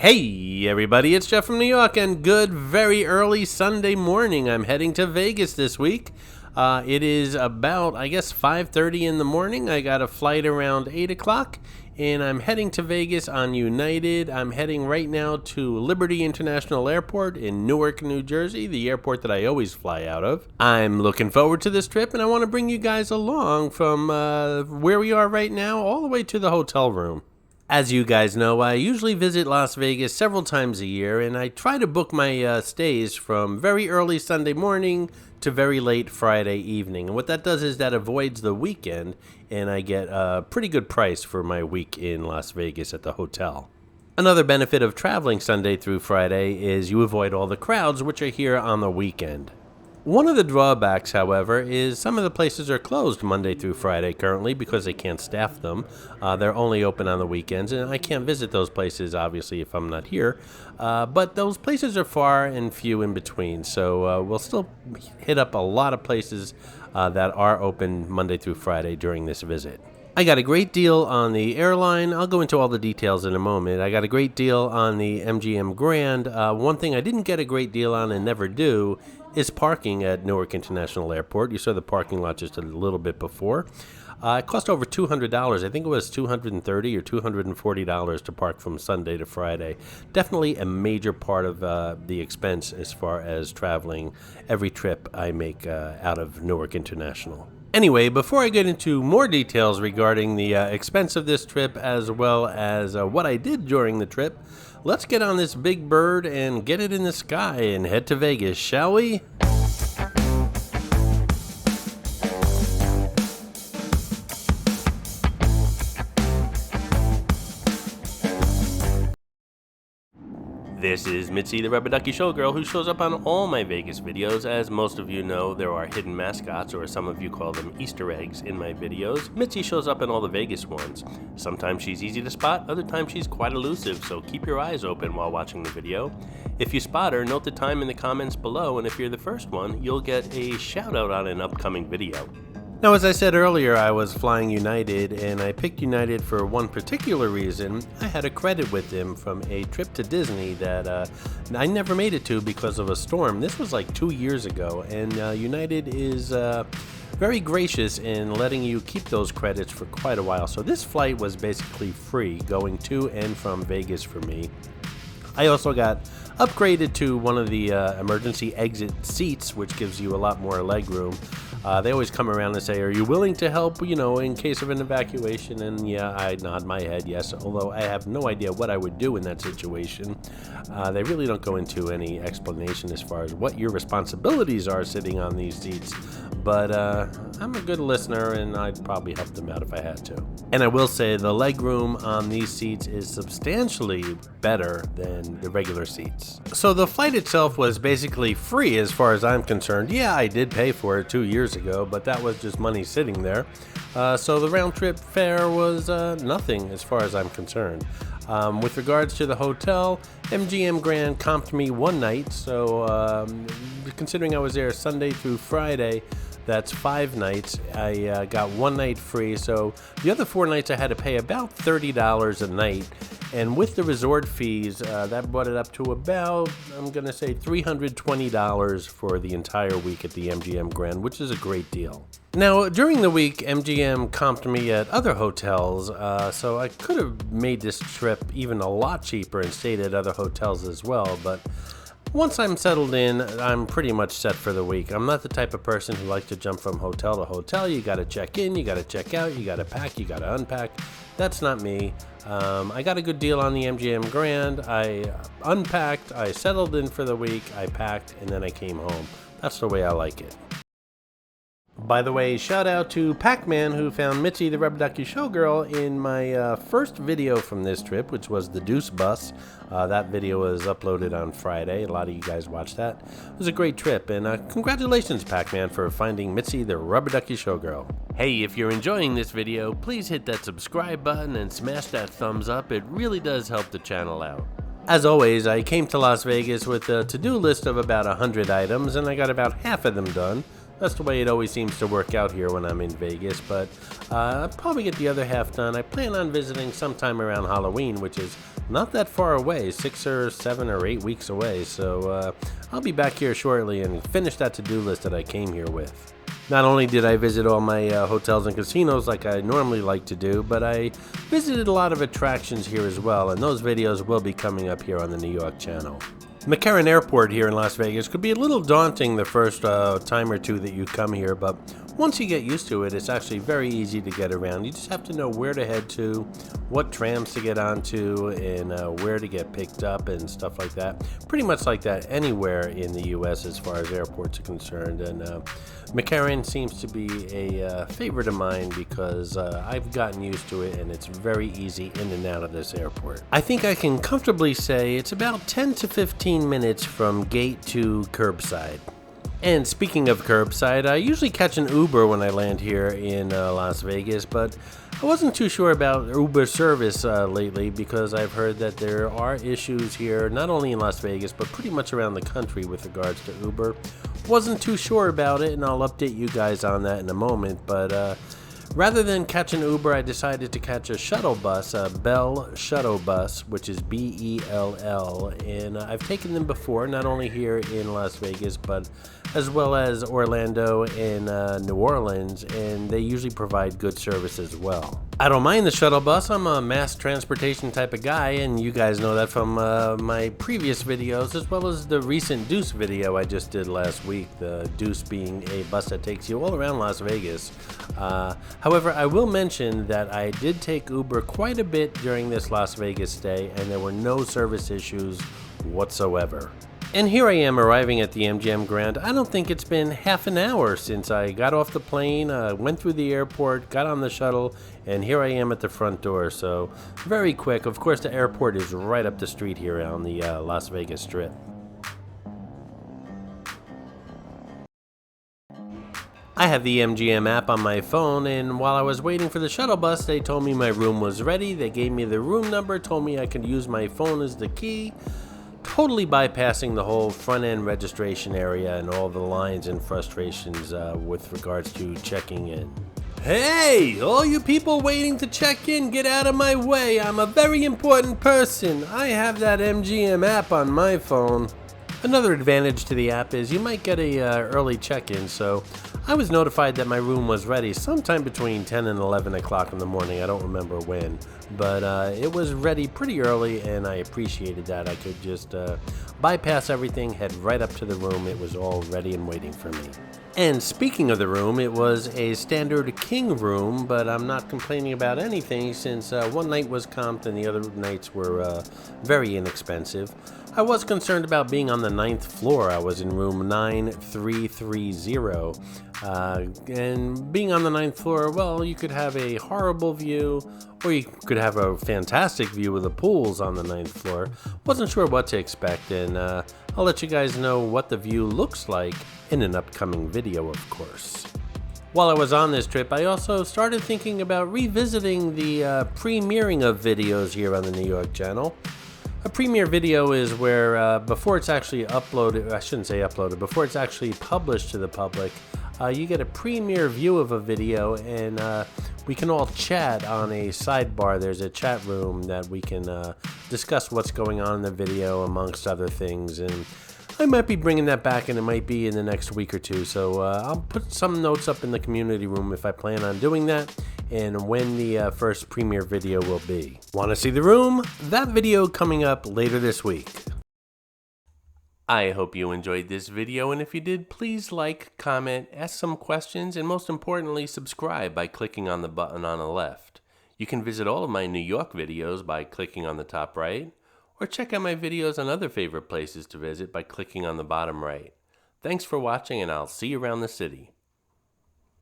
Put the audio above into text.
Hey everybody, it's Jeff from New York, and good very early Sunday morning. I'm heading to Vegas this week. It is about, 5:30 in the morning. I got a flight around 8 o'clock, and I'm heading to Vegas on United. I'm heading right now to Liberty International Airport in Newark, New Jersey, the airport that I always fly out of. I'm looking forward to this trip, and I want to bring you guys along from where we are right now all the way to the hotel room. As you guys know, I usually visit Las Vegas several times a year, and I try to book my stays from very early Sunday morning to very late Friday evening. And what that does is that avoids the weekend, and I get a pretty good price for my week in Las Vegas at the hotel. Another benefit of traveling Sunday through Friday is you avoid all the crowds which are here on the weekend. One of the drawbacks, however, is some of the places are closed Monday through Friday currently because they can't staff them. They're only open on the weekends, and I can't visit those places, obviously, if I'm not here. But those places are far and few in between, so we'll still hit up a lot of places that are open Monday through Friday during this visit. I got a great deal on the airline. I'll go into all the details in a moment. I got a great deal on the MGM Grand. One thing I didn't get a great deal on and never do is parking at Newark International Airport. You saw the parking lot just a little bit before. It cost over $200. I think it was $230 or $240 to park from Sunday to Friday. Definitely a major part of the expense as far as traveling every trip I make out of Newark International. Anyway, before I get into more details regarding the expense of this trip as well as what I did during the trip, let's get on this big bird and get it in the sky and head to Vegas, shall we? This is Mitzi, the Rubber Ducky Showgirl, who shows up on all my Vegas videos. As most of you know, there are hidden mascots, or some of you call them Easter eggs, in my videos. Mitzi shows up in all the Vegas ones. Sometimes she's easy to spot, other times she's quite elusive, so keep your eyes open while watching the video. If you spot her, note the time in the comments below, and if you're the first one, you'll get a shout out on an upcoming video. Now, as I said earlier, I was flying United, and I picked United for one particular reason. I had a credit with them from a trip to Disney that I never made it to because of a storm. This was like 2 years ago, and United is very gracious in letting you keep those credits for quite a while. So this flight was basically free going to and from Vegas for me. I also got upgraded to one of the emergency exit seats, which gives you a lot more leg room. They always come around and say, are you willing to help, in case of an evacuation? And yeah, I nod my head yes, although I have no idea what I would do in that situation. They really don't go into any explanation as far as what your responsibilities are sitting on these seats. But I'm a good listener, and I'd probably help them out if I had to. And I will say the leg room on these seats is substantially better than the regular seats. So the flight itself was basically free as far as I'm concerned. Yeah, I did pay for it 2 years ago, but that was just money sitting there. So the round trip fare was nothing as far as I'm concerned. With regards to the hotel, MGM Grand comped me one night, so considering I was there Sunday through Friday, that's 5 nights. I got 1 night free, so the other 4 nights I had to pay about $30 a night. And with the resort fees, that brought it up to about, I'm going to say $320 for the entire week at the MGM Grand, which is a great deal. Now, during the week, MGM comped me at other hotels, so I could have made this trip even a lot cheaper and stayed at other hotels as well, but once I'm settled in, I'm pretty much set for the week. I'm not the type of person who likes to jump from hotel to hotel. You got to check in, you got to check out, you got to pack, you got to unpack. That's not me. I got a good deal on the MGM Grand. I unpacked, I settled in for the week, I packed, and then I came home. That's the way I like it. By the way, shout out to Pac-Man, who found Mitzi the Rubber Ducky Showgirl in my first video from this trip, which was the Deuce Bus. That video was uploaded on Friday. A lot of you guys watched that. It was a great trip, and congratulations, Pac-Man, for finding Mitzi the Rubber Ducky Showgirl. Hey, if you're enjoying this video, please hit that subscribe button and smash that thumbs up. It really does help the channel out. As always, I came to Las Vegas with a to-do list of about 100 items, and I got about half of them done. That's the way it always seems to work out here when I'm in Vegas, but I'll probably get the other half done. I plan on visiting sometime around Halloween, which is not that far away, 6 or 7 or 8 weeks away, so I'll be back here shortly and finish that to-do list that I came here with. Not only did I visit all my hotels and casinos like I normally like to do, but I visited a lot of attractions here as well, and those videos will be coming up here on the New York channel. McCarran Airport here in Las Vegas could be a little daunting the first time or two that you come here, but once you get used to it, it's actually very easy to get around. You just have to know where to head to, what trams to get onto, and where to get picked up and stuff like that. Pretty much like that anywhere in the U.S. as far as airports are concerned, and McCarran seems to be a favorite of mine because I've gotten used to it and it's very easy in and out of this airport. I think I can comfortably say it's about 10 to 15 minutes from gate to curbside. And speaking of curbside, I usually catch an Uber when I land here in Las Vegas, but I wasn't too sure about Uber service lately because I've heard that there are issues here, not only in Las Vegas, but pretty much around the country with regards to Uber. Wasn't too sure about it, and I'll update you guys on that in a moment, but rather than catch an Uber, I decided to catch a shuttle bus, a Bell shuttle bus, which is Bell, and I've taken them before, not only here in Las Vegas, but as well as Orlando and New Orleans, and they usually provide good service as well. I don't mind the shuttle bus. I'm a mass transportation type of guy, and you guys know that from my previous videos, as well as the recent Deuce video I just did last week, the Deuce being a bus that takes you all around Las Vegas. However, I will mention that I did take Uber quite a bit during this Las Vegas stay, and there were no service issues whatsoever. And here I am arriving at the MGM Grand. I don't think it's been half an hour since I got off the plane, went through the airport, got on the shuttle, and here I am at the front door. So very quick. Of course, the airport is right up the street here on the Las Vegas Strip. I have the MGM app on my phone, and while I was waiting for the shuttle bus, they told me my room was ready. They gave me the room number, told me I could use my phone as the key, totally bypassing the whole front-end registration area and all the lines and frustrations with regards to checking in. Hey, all you people waiting to check in, get out of my way. I'm a very important person. I have that MGM app on my phone. Another advantage to the app is you might get a early check-in, so I was notified that my room was ready sometime between 10 and 11 o'clock in the morning. I don't remember when, but it was ready pretty early, and I appreciated that. I could just bypass everything, head right up to the room. It was all ready and waiting for me. And speaking of the room, it was a standard king room, but I'm not complaining about anything since one night was comped and the other nights were very inexpensive. I was concerned about being on the 9th floor. I was in room 9330, and being on the 9th floor, well, you could have a horrible view, or you could have a fantastic view of the pools on the 9th floor. Wasn't sure what to expect, and I'll let you guys know what the view looks like in an upcoming video, of course. While I was on this trip, I also started thinking about revisiting the premiering of videos here on the New York channel. A premiere video is where before it's actually uploaded, I shouldn't say uploaded, before it's actually published to the public, you get a premiere view of a video, and we can all chat on a sidebar. There's a chat room that we can discuss what's going on in the video amongst other things, and I might be bringing that back, and it might be in the next week or two, so I'll put some notes up in the community room if I plan on doing that, and when the first premiere video will be. Want to see the room? That video coming up later this week. I hope you enjoyed this video, and if you did, please like, comment, ask some questions, and most importantly, subscribe by clicking on the button on the left. You can visit all of my New York videos by clicking on the top right, or check out my videos on other favorite places to visit by clicking on the bottom right. Thanks for watching, and I'll see you around the city.